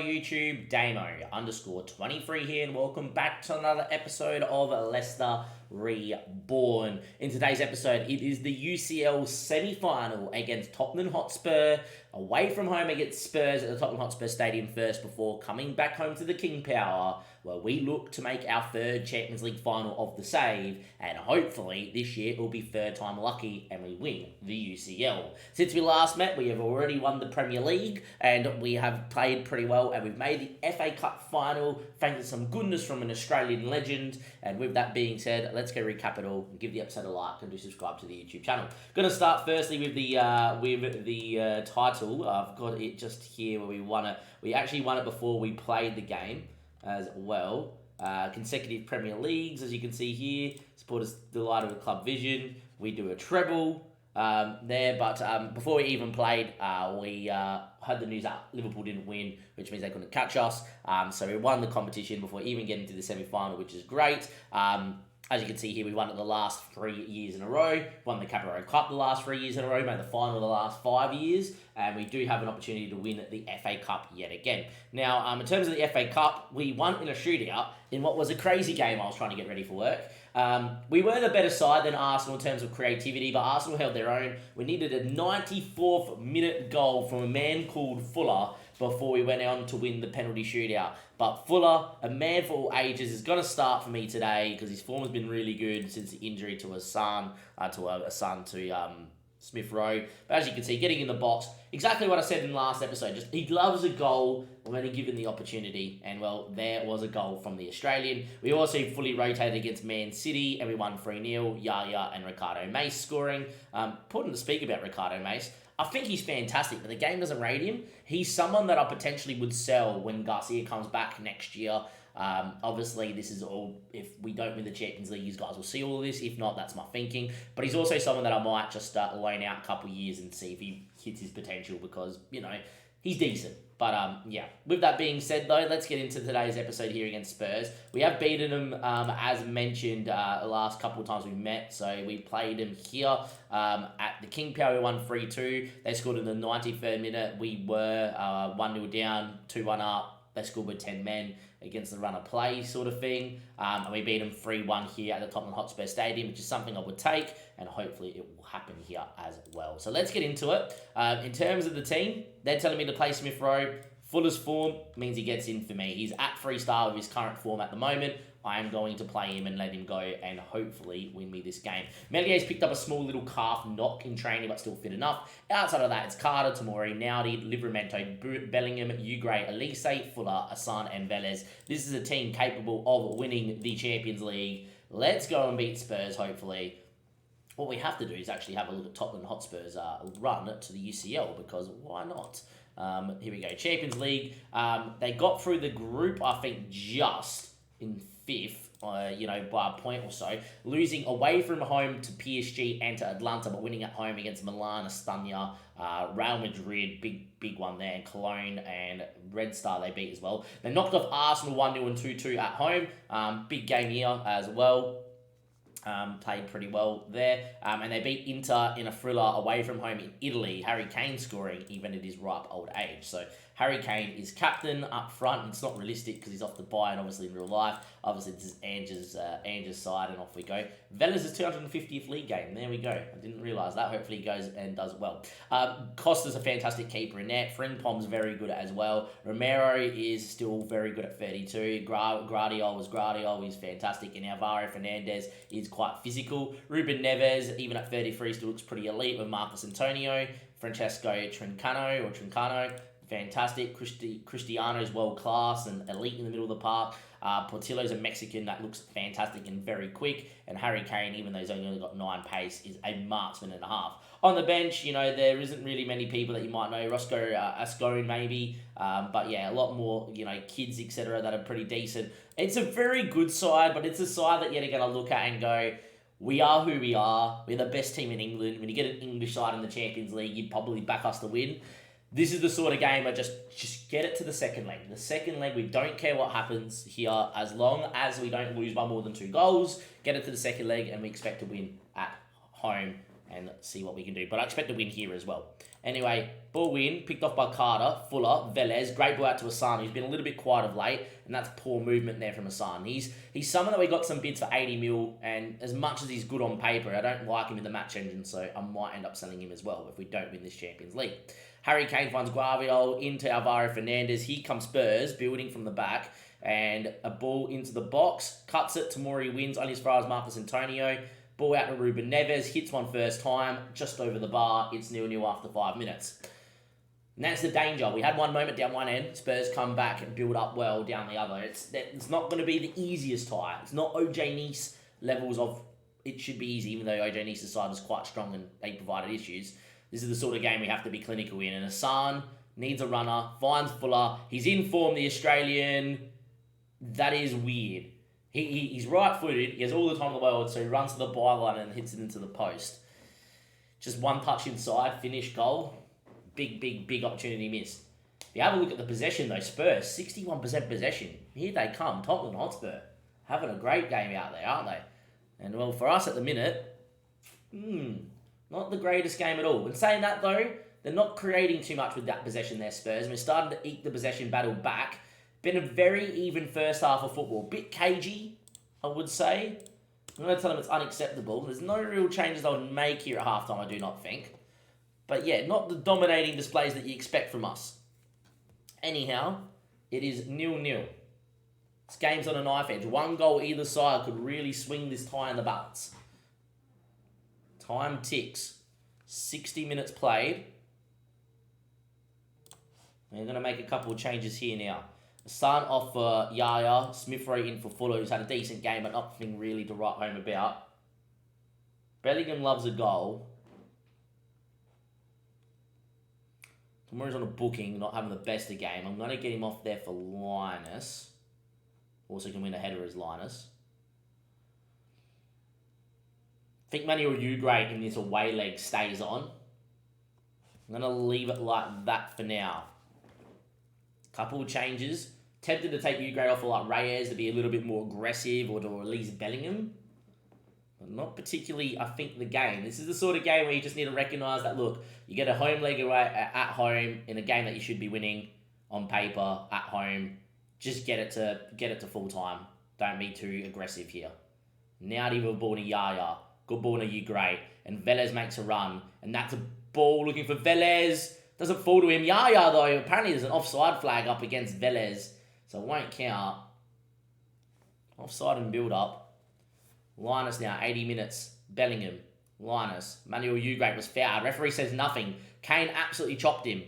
YouTube, Damo_23 here, and welcome back to another episode of Leicester Reborn. In today's episode, it is the UCL semi-final against Tottenham Hotspur, away from home against Spurs at the Tottenham Hotspur Stadium first before coming back home to the King Power, where we look to make our third Champions League final of the save, and hopefully this year it will be third time lucky and we win the UCL. Since we last met, we have already won the Premier League and we have played pretty well, and we've made the FA Cup final thanks to some goodness from an Australian legend. And with that being said, let's go recap it all and give the episode a like and do subscribe to the YouTube channel. Going to start firstly with the title. I've got it just here where we won it. We actually won it before we played the game as well. Consecutive Premier Leagues, as you can see here. Supporters delighted with club vision. We do a treble there, but before we even played, we heard the news that Liverpool didn't win, which means they couldn't catch us. So we won the competition before even getting to the semi-final, which is great. As you can see here, we won it the last 3 years in a row, won the Carabao Cup the last 3 years in a row, made the final the last 5 years, and we do have an opportunity to win the FA Cup yet again. Now, in terms of the FA Cup, we won in a shootout in what was a crazy game. I was trying to get ready for work. We were the better side than Arsenal in terms of creativity, but Arsenal held their own. We needed a 94th minute goal from a man called Fuller before we went on to win the penalty shootout. But Fuller, a man for all ages, is going to start for me today because his form has been really good since the injury to his son, to Smith Rowe. But as you can see, getting in the box, exactly what I said in the last episode. Just he loves a goal when he's given the opportunity. And, well, there was a goal from the Australian. We also fully rotated against Man City, and we won 3-0. Yaya and Ricardo Mace scoring. Important to speak about Ricardo Mace. I think he's fantastic, but the game doesn't rate him. He's someone that I potentially would sell when Garcia comes back next year. Obviously, this is all, if we don't win the Champions League, you guys will see all of this. If not, that's my thinking. But he's also someone that I might just loan out a couple of years and see if he hits his potential because, he's decent. But, yeah, with that being said, though, let's get into today's episode here against Spurs. We have beaten them, as mentioned, the last couple of times we met. So we played them here at the King Power. We won 3-2. They scored in the 93rd minute. We were 1-0 down, 2-1 up. They scored with 10 men against the run of play sort of thing. And we beat them 3-1 here at the Tottenham Hotspur Stadium, which is something I would take, and hopefully it will happen here as well. So let's get into it. In terms of the team, they're telling me to play Smith Rowe. Fuller's form means he gets in for me. He's at 3-star with his current form at the moment. I am going to play him and let him go and hopefully win me this game. Melier's picked up a small little calf knock in training, but still fit enough. Outside of that, it's Carter, Tomori, Naudi, Livramento, Bellingham, Ugray, Elise, Fuller, Asan, and Velez. This is a team capable of winning the Champions League. Let's go and beat Spurs, hopefully. What we have to do is actually have a look at Tottenham Hotspur's run to the UCL, because why not? Here we go. Champions League. They got through the group, I think, just in fifth, by a point or so, losing away from home to PSG and to Atlanta, but winning at home against Milan, Estonia, Real Madrid, big one there, and Cologne and Red Star they beat as well. They knocked off Arsenal 1-0 and 2-2 at home. Big game here as well. Played pretty well there. And they beat Inter in a thriller away from home in Italy. Harry Kane scoring even at his ripe old age. So Harry Kane is captain up front. It's not realistic because he's off the bye and obviously in real life. Obviously this is Ange's side, and off we go. Velez' 250th league game. There we go. I didn't realise that. Hopefully he goes and does well. Costa's a fantastic keeper in net. Frimpong's very good as well. Romero is still very good at 32. Guardiola is fantastic. And Alvaro Fernandez is quite physical. Ruben Neves, even at 33, still looks pretty elite with Marcus Antonio. Francesco Trincano, fantastic. Cristiano's world class and elite in the middle of the park. Portillo's a Mexican that looks fantastic and very quick. And Harry Kane, even though he's only got 9 pace, is a marksman and a half. On the bench, there isn't really many people that you might know. Roscoe Ascone maybe. But yeah, a lot more, kids, etc. that are pretty decent. It's a very good side, but it's a side that you're going to look at and go, we are who we are. We're the best team in England. When you get an English side in the Champions League, you'd probably back us to win. This is the sort of game where just get it to the second leg. The second leg, we don't care what happens here as long as we don't lose by more than 2 goals. Get it to the second leg and we expect to win at home and see what we can do. But I expect to win here as well. Anyway, ball win, picked off by Carter, Fuller, Velez. Great ball out to Hassan, who's been a little bit quiet of late, and that's poor movement there from Hassan. He's someone that we got some bids for 80 mil, and as much as he's good on paper, I don't like him in the match engine, so I might end up selling him as well if we don't win this Champions League. Harry Kane finds Guardiola into Alvaro Fernandez. Here comes Spurs, building from the back, and a ball into the box. Cuts it, Tamori wins, only as far as Marcus Antonio. Ball out to Ruben Neves, hits one first time, just over the bar. It's 0-0 after 5 minutes. And that's the danger. We had one moment down one end. Spurs come back and build up well down the other. It's not going to be the easiest tie. It's not OJ Nice levels of it should be easy, even though OJ Nice's side was quite strong and they provided issues. This is the sort of game we have to be clinical in. And Hassan needs a runner, finds Fuller. He's in form, the Australian. That is weird. He's right-footed. He has all the time in the world, so he runs to the byline and hits it into the post. Just one touch inside, finish, goal. Big opportunity missed. If you have a look at the possession, though, Spurs, 61% possession. Here they come, Tottenham Hotspur. Having a great game out there, aren't they? And, well, for us at the minute, not the greatest game at all. And saying that, though, they're not creating too much with that possession there, Spurs. And we're starting to eke the possession battle back. Been a very even first half of football. Bit cagey, I would say. I'm going to tell them it's unacceptable. There's no real changes I would make here at halftime, I do not think. But yeah, not the dominating displays that you expect from us. Anyhow, it is 0-0. This game's on a knife edge. One goal either side could really swing this tie in the balance. Time ticks. 60 minutes played. We're going to make a couple of changes here now. Son off for Yaya, Smith Rowe in for Fuller, who's had a decent game, but nothing really to write home about. Bellingham loves a goal. Tomorrow's on a booking, not having the best of game. I'm going to get him off there for Linus. Also can win a header as Linus. I think Manuel Ugarte in this away leg stays on. I'm going to leave it like that for now. Couple of changes. Tempted to take Ugarte off for like Reyes to be a little bit more aggressive or to release Bellingham. But not particularly, I think, the game. This is the sort of game where you just need to recognise that, look, you get a home leg away at home in a game that you should be winning on paper at home. Just get it to full time. Don't be too aggressive here. Now to a ball to Yaya. Good ball to Ugarte. And Velez makes a run. And that's a ball looking for Velez. Doesn't fall to him. Yaya, though, apparently there's an offside flag up against Velez, so it won't count. Offside and build-up. Linus now, 80 minutes. Bellingham. Linus. Manuel Ugarte was fouled. Referee says nothing. Kane absolutely chopped him.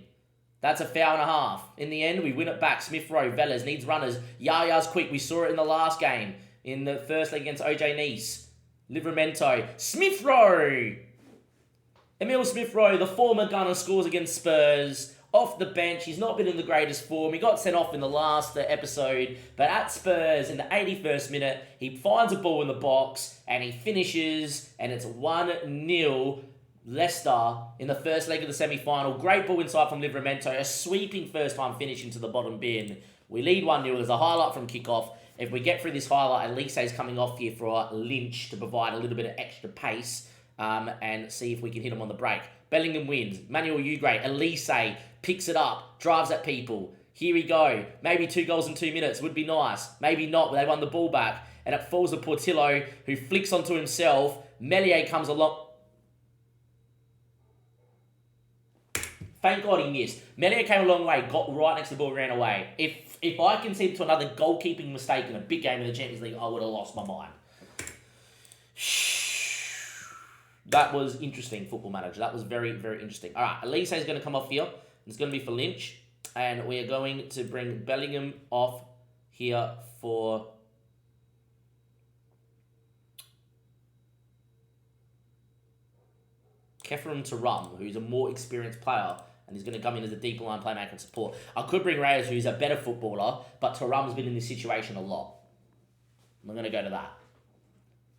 That's a foul and a half. In the end, we win it back. Smith Rowe, Velez needs runners. Yaya's quick. We saw it in the last game. In the first leg against OJ Nice. Livramento. Smith Rowe! Emil Smith Rowe, the former gunner, scores against Spurs. Off the bench, he's not been in the greatest form. He got sent off in the last episode. But at Spurs, in the 81st minute, he finds a ball in the box and he finishes. And it's 1-0 Leicester in the first leg of the semi-final. Great ball inside from Livramento. A sweeping first-time finish into the bottom bin. We lead 1-0. There's a highlight from kickoff. If we get through this highlight, Elise is coming off here for Lynch to provide a little bit of extra pace. And see if we can hit him on the break. Bellingham wins. Manuel Ugarte, Elise picks it up, drives at people. Here we go. Maybe 2 goals in 2 minutes would be nice. Maybe not, but they won the ball back. And it falls to Portillo, who flicks onto himself. Meslier comes along. Thank God he missed. Meslier came a long way, got right next to the ball, ran away. If I conceded to another goalkeeping mistake in a big game in the Champions League, I would have lost my mind. That was interesting, Football Manager. That was very, very interesting. All right, Elise is going to come off here. It's going to be for Lynch. And we are going to bring Bellingham off here for Kefram Tarum, who's a more experienced player. And he's going to come in as a deeper line playmaker and support. I could bring Reyes, who's a better footballer. But Tarum's been in this situation a lot. I'm going to go to that.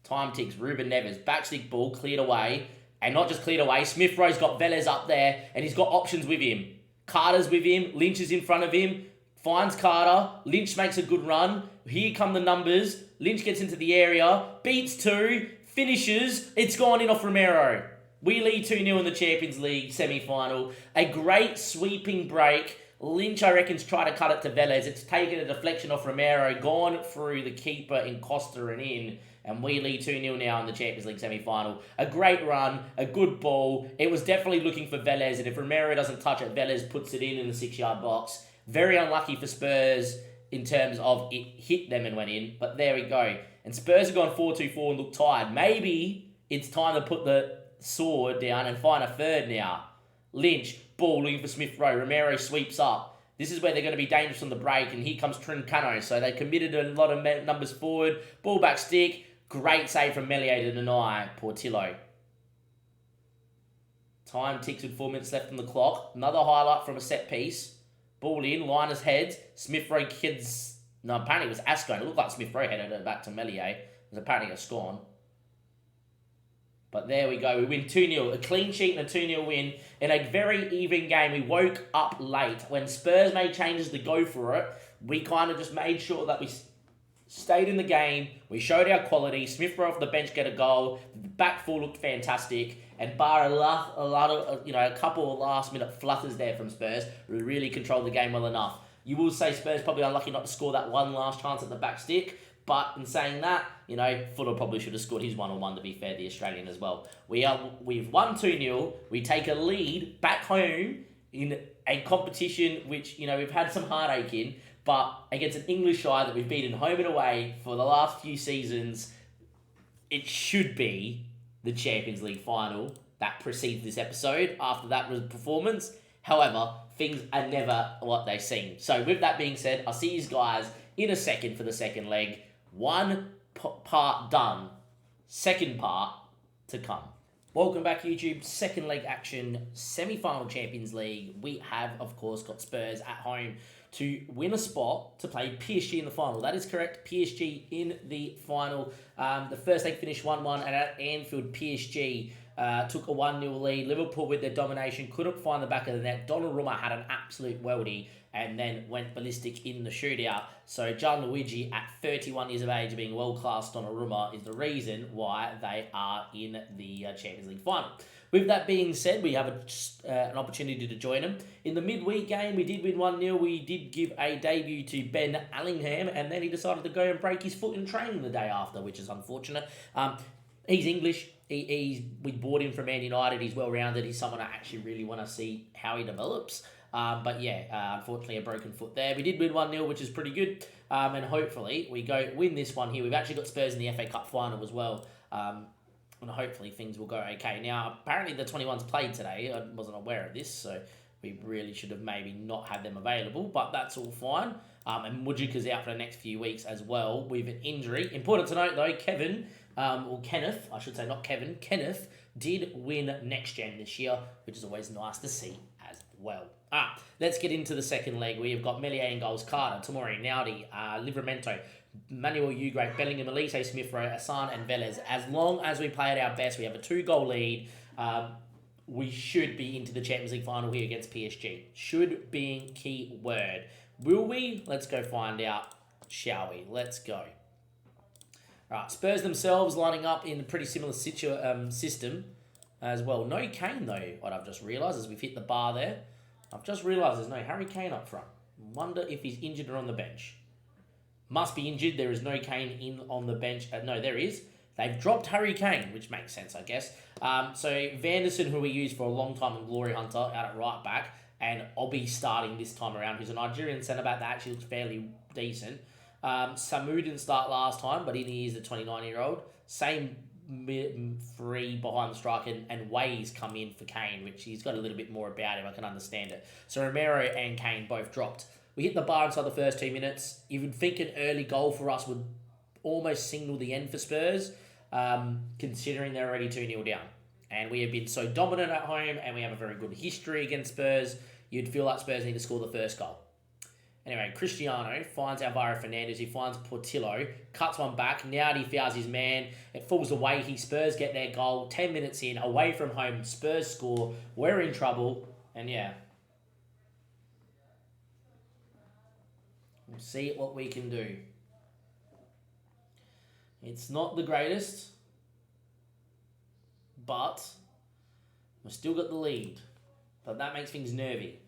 Time ticks. Ruben Neves. Backstick ball. Cleared away. And not just cleared away. Smith Rowe's got Velez up there. And he's got options with him. Carter's with him. Lynch is in front of him. Finds Carter. Lynch makes a good run. Here come the numbers. Lynch gets into the area. Beats 2. Finishes. It's gone in off Romero. We lead 2-0 in the Champions League semi-final. A great sweeping break. Lynch, I reckon's tried to cut it to Velez. It's taken a deflection off Romero, gone through the keeper in Costa and in, and we lead 2-0 now in the Champions League semi-final. A great run, a good ball. It was definitely looking for Velez, and if Romero doesn't touch it, Velez puts it in the 6-yard box. Very unlucky for Spurs in terms of it hit them and went in, but there we go. And Spurs have gone 4-2-4 and look tired. Maybe it's time to put the sword down and find a third now. Lynch, ball looking for Smith Rowe. Romero sweeps up. This is where they're going to be dangerous on the break, and here comes Trincano. So they committed a lot of numbers forward. Ball back stick. Great save from Meslier to deny Portillo. Time ticks with 4 minutes left on the clock. Another highlight from a set piece. Ball in, Linus heads. Smith Rowe kids. No, apparently it was Ascone. It looked like Smith Rowe headed it back to Meslier. It was apparently a scorn. But there we go. We win 2-0. A clean sheet and a 2-0 win in a very even game. We woke up late. When Spurs made changes to go for it, we kind of just made sure that we stayed in the game. We showed our quality. Smith Rowe off the bench get a goal. The back four looked fantastic. And bar a couple of last minute flutters there from Spurs, we really controlled the game well enough. You will say Spurs probably unlucky not to score that one last chance at the back stick. But in saying that, Fuller probably should have scored his 1-on-1, to be fair, the Australian as well. We've won 2-0. We take a lead back home in a competition which, we've had some heartache in, but against an English side that we've beaten home and away for the last few seasons, it should be the Champions League final that precedes this episode after that performance. However, things are never what they seem. So with that being said, I'll see you guys in a second for the second leg. One part done. Second part to come. Welcome back, YouTube. Second leg action, semi-final Champions League. We have, of course, got Spurs at home to win a spot to play PSG in the final. That is correct. PSG in the final. The first leg finished 1-1, and at Anfield, PSG took a 1-0 lead. Liverpool, with their domination, couldn't find the back of the net. Donnarumma had an absolute weldy and then went ballistic in the shootout. So Gianluigi, at 31 years of age, being world-class Donnarumma, is the reason why they are in the Champions League final. With that being said, we have an opportunity to join them. In the midweek game, we did win 1-0. We did give a debut to Ben Allingham, and then he decided to go and break his foot in training the day after, which is unfortunate. He's English. We bought him from Man United. He's well-rounded. He's someone I actually really want to see how he develops. But yeah, unfortunately a broken foot there. We did win 1-0, which is pretty good. And hopefully we go win this one here. We've actually got Spurs in the FA Cup final as well. And hopefully things will go okay. Now, apparently the 21s played today. I wasn't aware of this, so we really should have maybe not had them available, but that's all fine. And Mujika's out for the next few weeks as well with an injury. Important to note, though, Kenneth, I should say, not Kevin, Kenneth did win Next Gen this year, which is always nice to see as well. Let's get into the second leg. We have got Meslier in goals, Carter, Tomori, Naudi, Livramento, Manuel Ugrate, Bellingham, Elise, Smith Rowe, Hassan, and Velez. As long as we play at our best, we have a 2-goal lead. We should be into the Champions League final here against PSG. Should being key word. Will we? Let's go find out, shall we? Let's go. Alright, Spurs themselves lining up in a pretty similar system as well. No Kane, though, what I've just realised as we've hit the bar there. I've just realised there's no Harry Kane up front. Wonder if he's injured or on the bench. Must be injured. There is no Kane in on the bench. No, there is. They've dropped Harry Kane, which makes sense, I guess. So Vanderson, who we used for a long time in Glory Hunter, out at right back, and Obi starting this time around, who's a Nigerian centre-back that actually looks fairly decent. Samu didn't start last time, but he is the 29-year-old. Same three behind the striker, and Ways come in for Kane, which he's got a little bit more about him. I can understand it. So Romero and Kane both dropped. We hit the bar inside the first 2 minutes. You would think an early goal for us would almost signal the end for Spurs, considering they're already 2-0 down. And we have been so dominant at home, and we have a very good history against Spurs. You'd feel like Spurs need to score the first goal. Anyway, Cristiano finds Alvaro Fernandez. He finds Portillo, cuts one back. Naudi fouls his man. It falls away. Spurs get their goal. 10 minutes in, away from home. Spurs score. We're in trouble. And yeah. We'll see what we can do. It's not the greatest, but We've still got the lead, but that makes things nervy.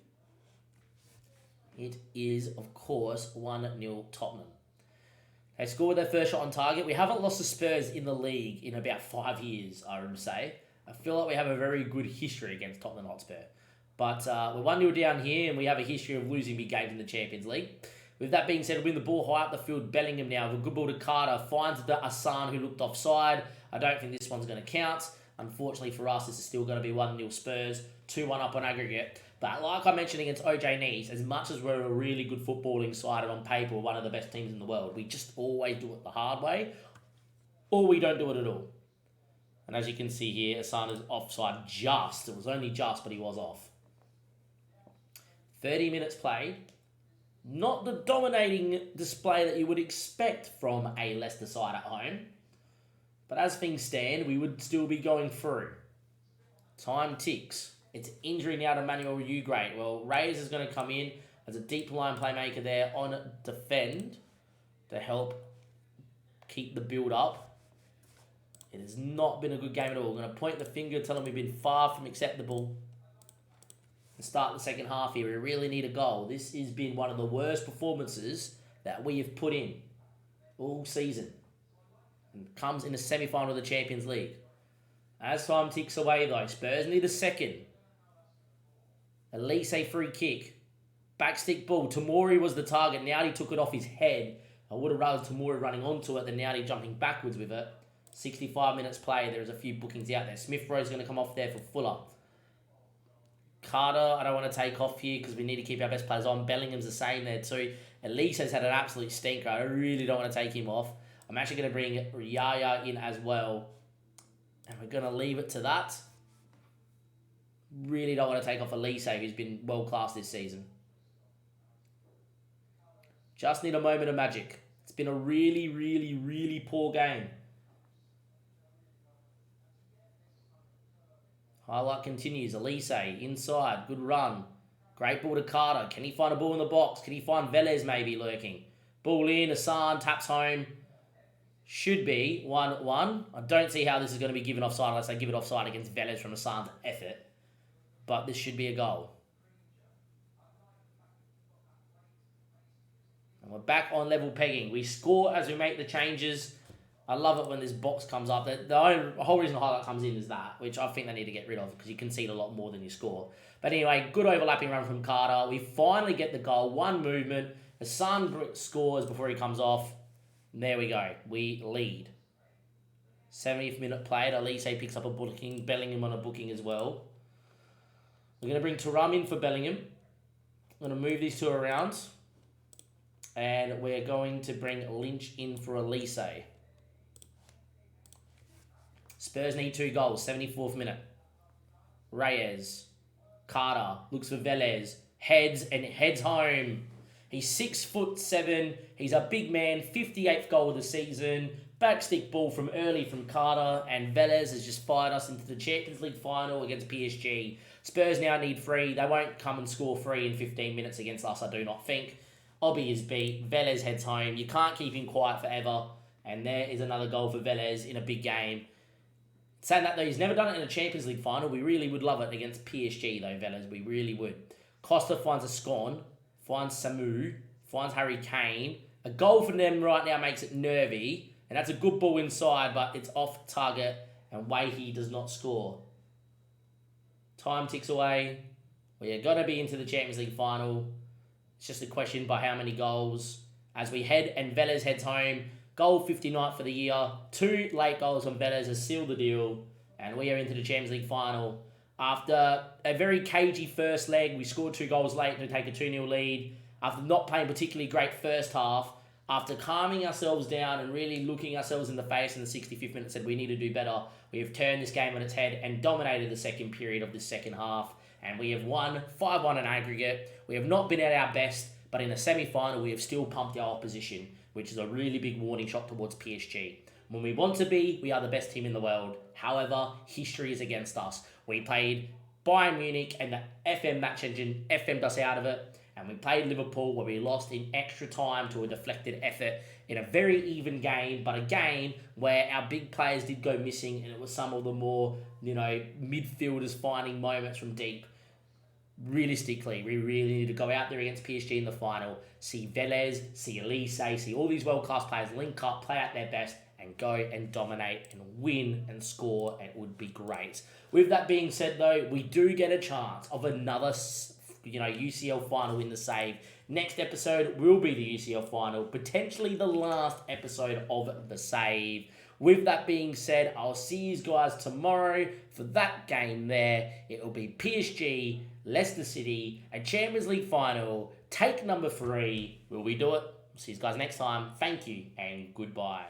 It is, of course, 1-0 Tottenham. They scored their first shot on target. We haven't lost to Spurs in the league in about 5 years, I would say. I feel like we have a very good history against Tottenham Hotspur. But we're 1-0 down here, and we have a history of losing big games in the Champions League. With that being said, win the ball high up the field. Bellingham now with a good ball to Carter. Finds the Asan who looked offside. I don't think this one's going to count. Unfortunately for us, this is still going to be 1-0 Spurs. 2-1 up on aggregate. But like I mentioned against OJ Nice, as much as we're a really good footballing side and on paper we're one of the best teams in the world, we just always do it the hard way, or we don't do it at all. And as you can see here, Asan is offside just. It was only just, but he was off. 30 minutes played. Not the dominating display that you would expect from a Leicester side at home. But as things stand, we would still be going through. Time ticks. It's injury now to Manuel Ugrate. Well, Reyes is going to come in as a deep line playmaker there on defend to help keep the build up. It has not been a good game at all. We're going to point the finger, tell them we've been far from acceptable. And start the second half here. We really need a goal. This has been one of the worst performances that we have put in all season. And comes in the semi-final of the Champions League. As time ticks away though, Spurs need a second. Elise free kick. Backstick ball. Tamori was the target. Naudi took it off his head. I would have rather Tamori running onto it than Naudi jumping backwards with it. 65 minutes play. There's a few bookings out there. Smith Rowe's going to come off there for Fuller. Carter, I don't want to take off here because we need to keep our best players on. Bellingham's the same there too. Elise has had an absolute stinker. I really don't want to take him off. I'm actually going to bring Yaya in as well. And we're going to leave it to that. Really don't want to take off Elise, who's been world-class this season. Just need a moment of magic. It's been a really, really, really poor game. Highlight continues. Elise, inside. Good run. Great ball to Carter. Can he find a ball in the box? Can he find Velez maybe lurking? Ball in. Asan taps home. Should be 1-1. I don't see how this is going to be given offside unless they give it offside against Velez from Asan's effort. But this should be a goal. And we're back on level pegging. We score as we make the changes. I love it when this box comes up. The whole reason the highlight comes in is that, which I think they need to get rid of because you concede a lot more than you score. But anyway, good overlapping run from Carter. We finally get the goal. One movement. Asan scores before he comes off. And there we go. We lead. 70th minute played. Elise picks up a booking. Bellingham on a booking as well. We're going to bring Thuram in for Bellingham. I'm going to move these two around. And we're going to bring Lynch in for Elise. Spurs need 2 goals. 74th minute. Reyes. Carter. Looks for Velez. Heads home. He's 6'7". He's a big man. 58th goal of the season. Backstick ball from early from Carter. And Velez has just fired us into the Champions League final against PSG. Spurs now need 3. They won't come and score 3 in 15 minutes against us, I do not think. Obi is beat. Velez heads home. You can't keep him quiet forever. And there is another goal for Velez in a big game. Saying that though, he's never done it in a Champions League final. We really would love it against PSG though, Velez. We really would. Costa finds a Scon. Finds Samu. Finds Harry Kane. A goal for them right now makes it nervy. And that's a good ball inside, but it's off target. And Wahi does not score. Time ticks away. We are going to be into the Champions League final. It's just a question by how many goals. As we head and Velez heads home. Goal 59th for the year. 2 late goals from Velez has sealed the deal. And we are into the Champions League final. After a very cagey first leg, we scored 2 goals late to take a 2-0 lead. After not playing particularly great first half, after calming ourselves down and really looking ourselves in the face in the 65th minute, said we need to do better, we have turned this game on its head and dominated the second period of this second half. And we have won 5-1 in aggregate. We have not been at our best, but in the semi-final, we have still pumped our opposition, which is a really big warning shot towards PSG. When we want to be, we are the best team in the world. However, history is against us. We played Bayern Munich and the FM match engine FM'd us out of it. and we played Liverpool where we lost in extra time to a deflected effort in a very even game, but a game where our big players did go missing, and it was some of the more, midfielders finding moments from deep. Realistically, we really need to go out there against PSG in the final, see Velez, see Elise, see all these world-class players link up, play out their best, and go and dominate and win and score, and it would be great. With that being said, though, we do get a chance of another, UCL final in the save. Next episode will be the UCL final, potentially the last episode of the save. With that being said, I'll see you guys tomorrow for that game there. It will be PSG, Leicester City, a Champions League final. Take number 3. Will we do it? See you guys next time. Thank you and goodbye.